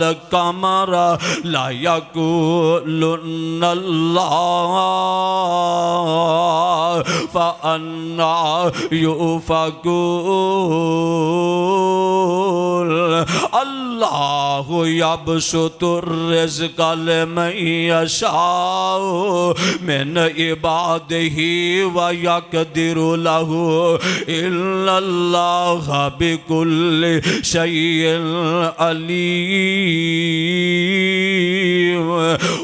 القمر ليقولن الله فأنى يؤفكون اللہ یبسط الرزق لمن یشاء من عبادہ ویقدر له ان اللہ بكل شیء علیم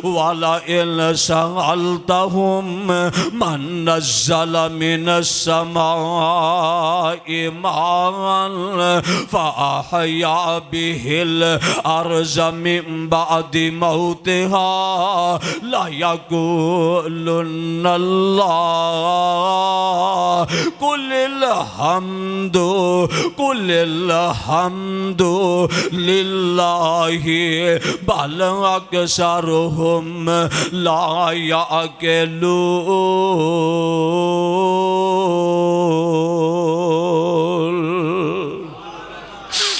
ولئن سألتهم من نزل من السماء ماء فأحيا به الأرض من بعد موتها ليقولن الله قل الحمد لله بل أكثرهم لا يعقلون۔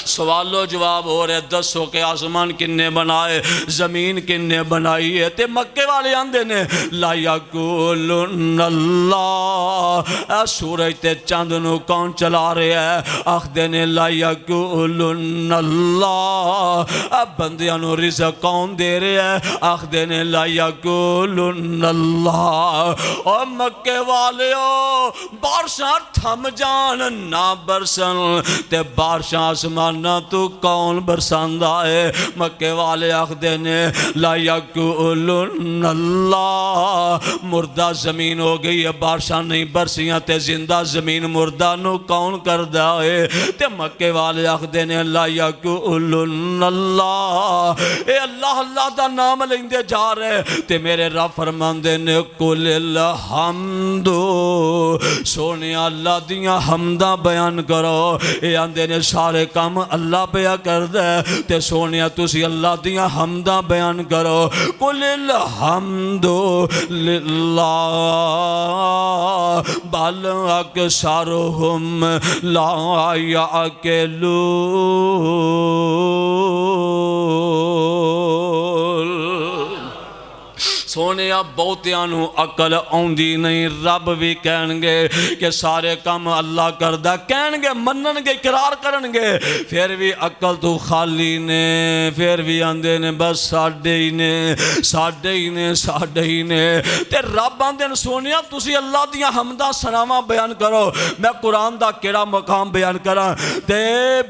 سوال و جواب ہو رہے دسو کہ آسمان کنے بنائے زمین کنے بنائی ہے تے مکے والے آندے نے لا یقولن اللہ اے سورج تے چاند نو کون چلا رہے ہے آخدے نے لا یقولن اللہ اے بندیاں نو رزق کون دے رہے ہے آخدے نے لا یقولن اللہ اور مکے والے بارشاں تھم جان نہ برسن تے بارشاں آسمان تو کون برساندہ ہے مکے والے آخدے نے لا یقولن اللہ مردہ زمین ہو گئی ہے بارشاں نہیں برسیاں تے زندہ زمین مردہ نو کون کردہ ہے تے مکے والے آخدے نے لا یقولن اللہ اے اللہ اللہ دا نام لیندے جا رہے تے میرے رب فرماندے نے قل الحمد سونے اللہ دیاں حمدہ بیان کرو اے آندے نے سارے کام اللہ پیا کر دے تے سونیا تسی اللہ دیاں حمدہ بیان کرو قل الحمد للہ بل اکثرهم لا یعقلون۔ سونے اب بہتیانو عقل آؤندی نہیں رب بھی کہنگے کہ سارے کام اللہ کردہ کہنگے مننگے اقرار کرنگے پھر بھی عقل تو خالی نے پھر بھی آندے نے بس ساڑھے ہی نے تے رب آندے نے سونیا تسی اللہ دیاں حمدہ سنامہ بیان کرو میں قرآن دا کیڑا مقام بیان کرا تے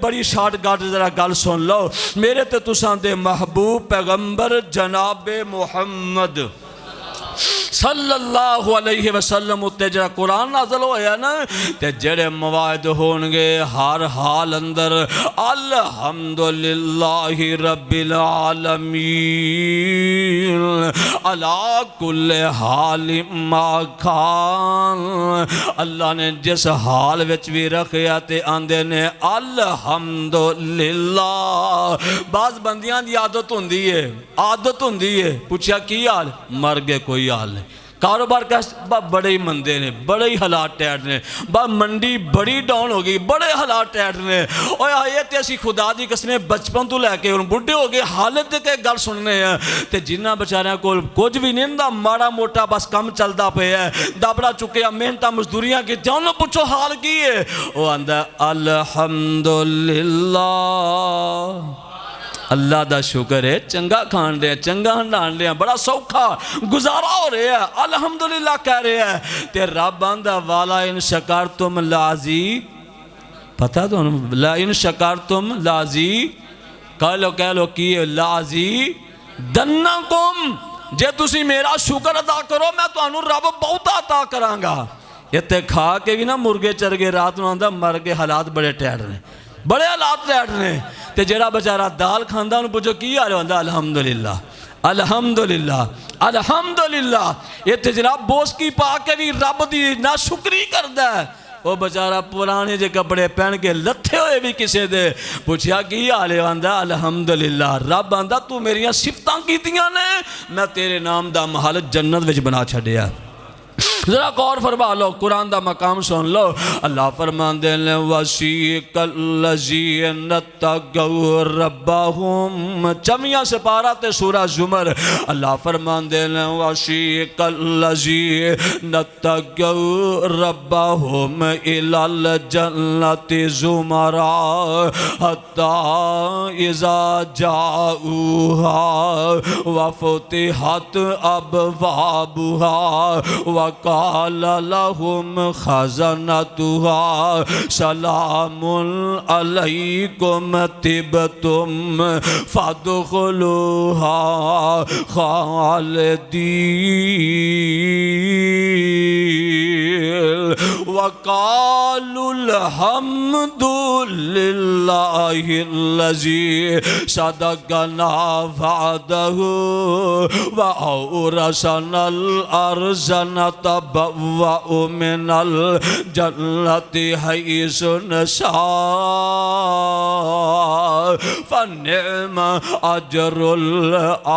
بڑی شارٹ گاٹ ذرا گل سن لو میرے تے تساں دے محبوب پیغمبر جناب محمد صلی اللہ علیہ وسلم تے جڑا قرآن نازل ہویا نا تے جڑے مواعد ہونگے ہر حال اندر الحمدللہ رب العالمین علا کل حال ما کھان اللہ نے جس حال وچ بھی رکھیا تے آندے نے الحمدللہ بعض بندیاں دی عادت ہوندی ہے پوچھا کی حال مر گئے کوئی حال نہیں کاروبار کا بڑے ہی مندے نے بڑے ہی حالات ٹیٹ نے منڈی بڑی ڈاؤن ہو گئی بڑے حالات ٹیٹ نے اور یہ تے اسی خدا دی قسمیں بچپن تو لے کے بڑھے ہو گئے حالت دے کے گل سننے ہیں تے جنہ بچاریاں کول کچھ بھی نہیں دا ماڑا موٹا بس کم چلدا پہ ہے دابڑا چکے ہیں محنتاں مزدوریاں کی جانو پوچھو حال کی ہے وہ آندہ الحمدللہ اللہ دا شکر ہے چنگا کھان رہے ہیں چنگا ہنڈان رہے ہیں بڑا سوکھا گزارا ہو رہے ہیں الحمدللہ کہہ رہے ہیں تے رب آندہ والا ان شکرتم لازی پتہ تو ان شکرتم لازی کہہ لو کی لازی دنکم جے تسی میرا شکر ادا کرو میں تو انہوں رب بہت عطا کرانگا یہ تے کھا کے بھی نا مرگے چرگے رات نو آندہ مر کے حالات بڑے ٹیڑ رہے بڑے حالات ٹیڑ رہے تے جڑا بچارہ دال کھاندہ انہوں پوچھو کی آ رہے ہوندہ الحمدللہ الحمدللہ الحمدللہ یہ تے جناب بوس کی پا کے بھی رب دی نا شکری کردہ ہے وہ بچارہ پرانے جے کپڑے پہن کے لتھے ہوئے بھی کسے دے پوچھیا کی آلے آندہ الحمدللہ رب آندہ تو میریاں صفتاں کی دیاں نے میں تیرے نام دا محل جنت وچ بنا چھڑیا ذرا غور فرما لو، قرآن دا مقام سن لو۔ اللہ فرماندے نے وَسِيقَ الَّذِينَ اتَّقَوْا رَبَّهُمْ، چمیاں سپارہ تے سورہ زمر، اللہ فرماندے نے وَسِيقَ الَّذِينَ اتَّقَوْا رَبَّهُمْ إِلَى الْجَنَّةِ زُمَرًا حَتَّى إِذَا جَاءُوهَا وَفُتِحَتْ أَبْوَابُهَا وَقَالَ لَهُمْ خَزَنَتُهَا سَلَامٌ عَلَيْكُمْ طِبْتُمْ فَادْخُلُوهَا خَالِدِينَ وَقَالُوا الْحَمْدُ لِلَّهِ الَّذِي صَدَقَنَا وَعْدَهُ وَأَوْرَثَنَا الْأَرْضَ نَتَبَوَّأُ مِنَ الْجَنَّةِ حَيْثُ نَشَاءُ فَنِعْمَ أَجْرُ الْعَامِلِينَ۔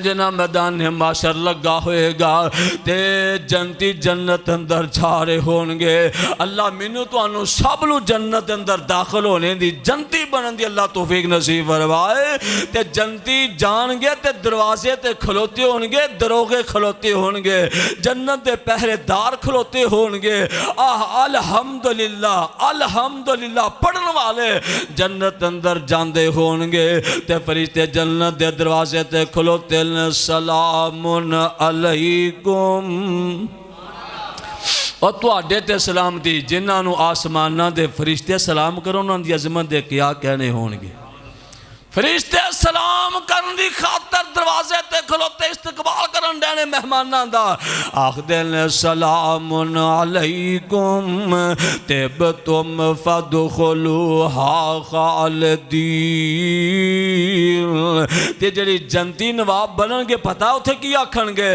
جنا میدان معاشر لگا ہوئے گا تے جنتی جنت اندر چھارے ہونگے۔ اللہ منو تو انو سب لو جنت اندر داخل ہونے دی جنتی بنن دی اللہ توفیق نصیب فرمائے۔ تے جنتی جان گے تے دروازے تے کھلوتے ہونگے، دروغے کھلوتے ہونگے، جنت دے پہرے دار کھلوتے ہونگے۔ الحمدللہ الحمدللہ پڑھن والے جنت اندر جاندے ہونگے تے فرشتے جنت دے دروازے تے کھلوتے سلام علیکم، اور تو آڈے تے سلام دی جنہاں نو آسمانہ دے فرشتے سلام کرو انہاں دی عظمت دے کیا کہنے ہونگے۔ فرشتے سلام کرن دی خاطر دروازے تے کھلوتے استقبال کرن دینے مہماناں دا، آخدین سلام علیکم طبتم فادخلوہا خالدین۔ تے جڑی جنتی نواب بنن گے پتہ اتھے کی آکھن گے؟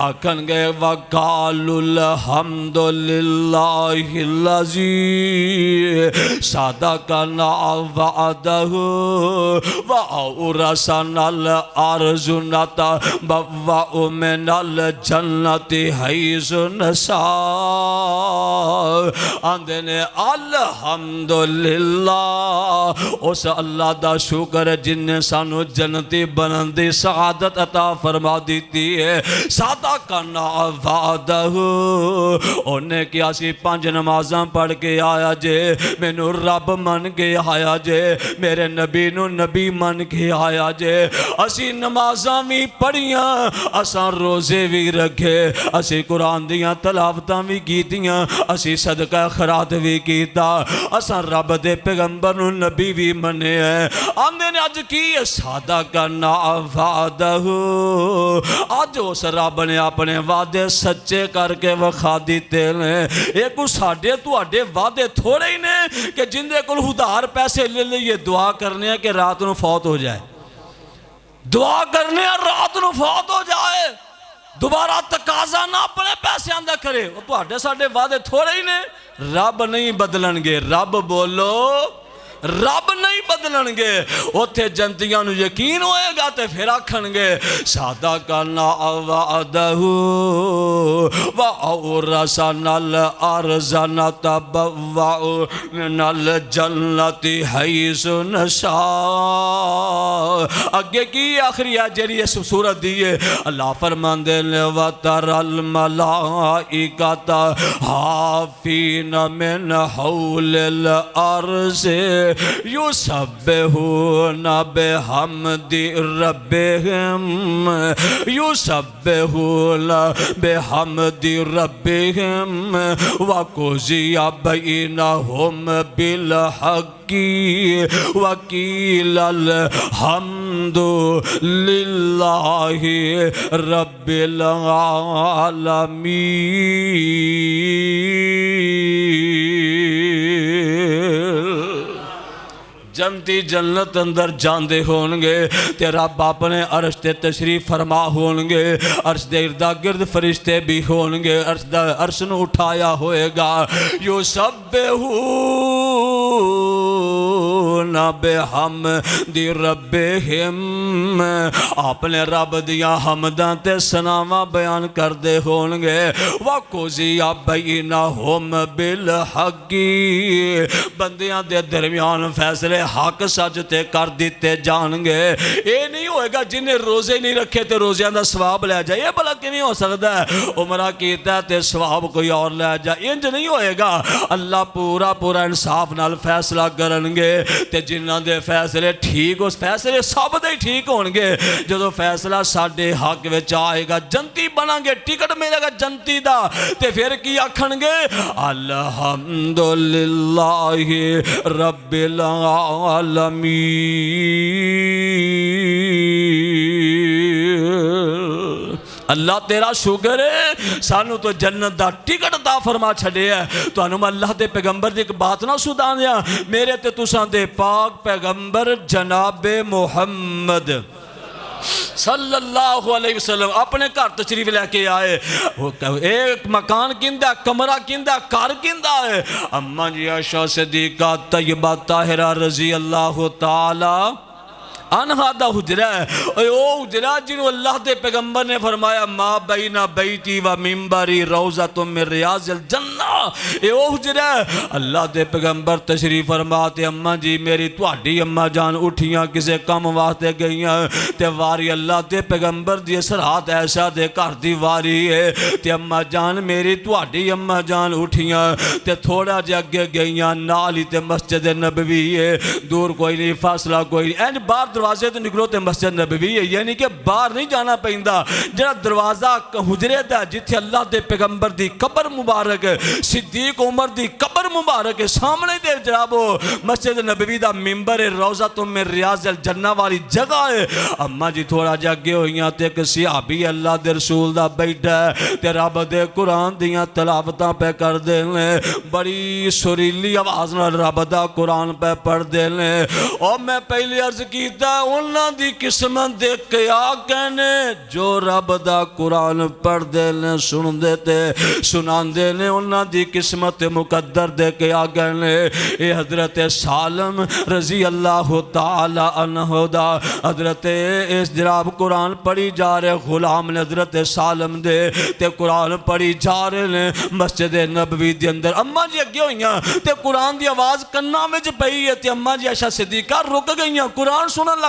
آکھن گے وَقَالُوا الْحَمْدُ لِلَّهِ الَّذِي صَدَقَنَا وَعْدَهُ وَأَوْرَثَنَا الْأَرْضَ نَتَبَوَّأُ مِنَ الْجَنَّةِ حَيْثُ نَشَاءُ۔ آندے نے الحمدللہ، اس اللہ دا شکر جن نے سانو جنتی بنن دی سعادت عطا فرما دیتی ہے۔ صدقنا وعدہ، انہیں کیا سی 5 نمازاں پڑھ کے آیا جے، میں نو رب من کے آیا جے، میرے نبی نو نبی من کے آیا جے، اسی نمازاں بھی پڑھیاں، اساں روزے بھی رکھے، اسی قرآن دیاں تلاوتاں بھی کیتیاں، اسی صدقہ خیرات بھی کیتا، اساں رب دے پیغمبر نو نبی بھی منے ہیں۔ آندے نے اج کی صدقنا وعدہ، اج اس رب نے اپنے وعدے سچے کر کے وکھا دیتے ہیں۔ ایک ساڈے تو اڈے وعدے تھوڑے ہی نے کہ جن دے کول ادھار پیسے لے لئے دعا کرنے ہیں کہ رات نو فوت ہو جائے، دعا کرنے ہیں رات نو فوت ہو جائے، دوبارہ تقاضا نہ اپنے پیسے آندہ کرے۔ وہ تو اڈے ساڈے وعدے تھوڑے ہی نے، رب نہیں بدلن گے، رب بولو رب نہیں بدلن گے۔ اتھے جنتیاں نو یقین ہوئے گا تے پھر آکھن گے صدقنا وعدہ وَأَوْرَثَنَا الْأَرْضَ نَتَبَوَّأُ مِنَ الْجَنَّةِ حَيْثُ نَشَاءُ۔ اگے کی آخری ہے جیری اس صورت دیئے، اللہ فرماندے نے وَتَرَى الْمَلَائِكَةَ حَافِينَ مِنْ حَوْلِ الْأَرْضِ يُسَبِّحُونَ بِحَمْدِ رَبِّهِمْ يُسَبِّحُونَ بِحَمْدِ رَبِّهِمْ وَقُضِيَ بَيْنَهُمْ بِالْحَقِّ وَقِيلَ الْحَمْدُ لِلَّهِ رَبِّ الْعَالَمِينَ۔ جنتی جنت اندر جاندے ہونگے تے رب اپنے عرش تے تشریف فرما ہونگے، عرش دے اردہ گرد فرشتے بھی ہونگے، عرش نو اٹھایا ہوئے گا، یسبحون بحمد ربہم، اپنے رب دیاں حمداں تے ثناواں بیان کردے ہون گے۔ وَقُضِیَ بَیْنَہُم بِالْحَقِّ، بندیاں دے درمیان فیصلے حق سچ تے کر دیتے جان گے۔ یہ نہیں ہوئے گا جنہیں روزے نہیں رکھے تے روزیاں دا ثواب لے جائے، یہ بھلا کیویں ہو سکتا ہے؟ عمرہ کیتا ہے تے ثواب کوئی اور لے جائے، انج نہیں ہوئے گا۔ اللہ پورا پورا انصاف نال فیصلہ کرن گے تے جنہاں دے فیصلے ٹھیک، اس فیصلے سب دے ٹھیک ہون گے۔ جدو فیصلہ ساڈے حق وچ آئے گا، جنتی بناں گے، ٹکٹ ملے گا جنتی دا، تے پھر کی آکھن گے؟ الحمدللہ رب العالمین۔ اللہ تیرا شکر ہے سانو تو جنت دا ٹکٹ عطا فرما چھڑے ہے۔ تو انہوں اللہ دے پیغمبر دی ایک بات نہ سدان دیا، میرے تے تساں دے پاک پیغمبر جناب محمد صلی اللہ علیہ وسلم اپنے گھر تشریف لے کے آئے۔ ایک مکان کندہ، کمرہ کندہ، گھر کندہ ہے؟ اماں جی عائشہ صدیقہ طیبہ طاہرہ رضی اللہ تعالی عنہا دا حجرہ ہے۔ او حجرہ جنہوں اللہ دے پیغمبر نے فرمایا ما بین بیتی و منبری روضۃ من ریاض الجنہ، اے او حجرہ ہے۔ اللہ دے پیغمبر تشریف فرماتے اماں جی میری تواڈی اماں جان اٹھیاں کسے کم واسطے گئیاں تے واری اللہ دے پیغمبر دی سرحد ایسا دے گھر دی واری ہے تے اماں جان میری تواڈی اماں جان اٹھیاں تے تھوڑا جے اگے گئیاں نال ہی تے مسجد نبوی ہے، دور کوئی نہیں، فاصلہ کوئی نہیں، اینج باہر دروازے تو نکلو تے مسجد نبوی ہے، یعنی کہ باہر نہیں جانا پہندہ۔ جڑا دروازہ حجرے دا جتھے اللہ دے پیغمبر دی قبر مبارک ہے، صدیق عمر دی قبر مبارک ہے، سامنے دے جنابو مسجد نبوی دا ممبر روضۃ من ریاض الجنہ والی جگہ ہے۔ اماں جی تھوڑا جاگے ہوئیاں تے ایک صحابی اللہ دے رسول دا بیٹھا ہے تے رب دے قرآن دیاں تلاوتاں پہ کر دے لیں، بڑی سریلی آواز نال رب دا قرآن پہ پڑھ دے لیں۔ اور میں پہلی عرض کیتا انہاں دی قسمت دے کیا کہنے جو رب دا قرآن پڑھ دے لیں، سن دیتے سنان دے لیں، انہاں دی قسمت مقدر دے کیا کہنے۔ اے حضرت سالم رضی اللہ تعالی عنہ دا، حضرت اس جناب قرآن پڑھی جا رہے غلام نے حضرت سالم دے تے قرآن پڑھی جا رہے نے مسجد نبوی دے اندر۔ اماں جی اگے ہوئیاں تے قرآن دی آواز کناں وچ پئی ہے تے اماں جی عائشہ صدیقہ رک گئیاں، قرآن سنن لگ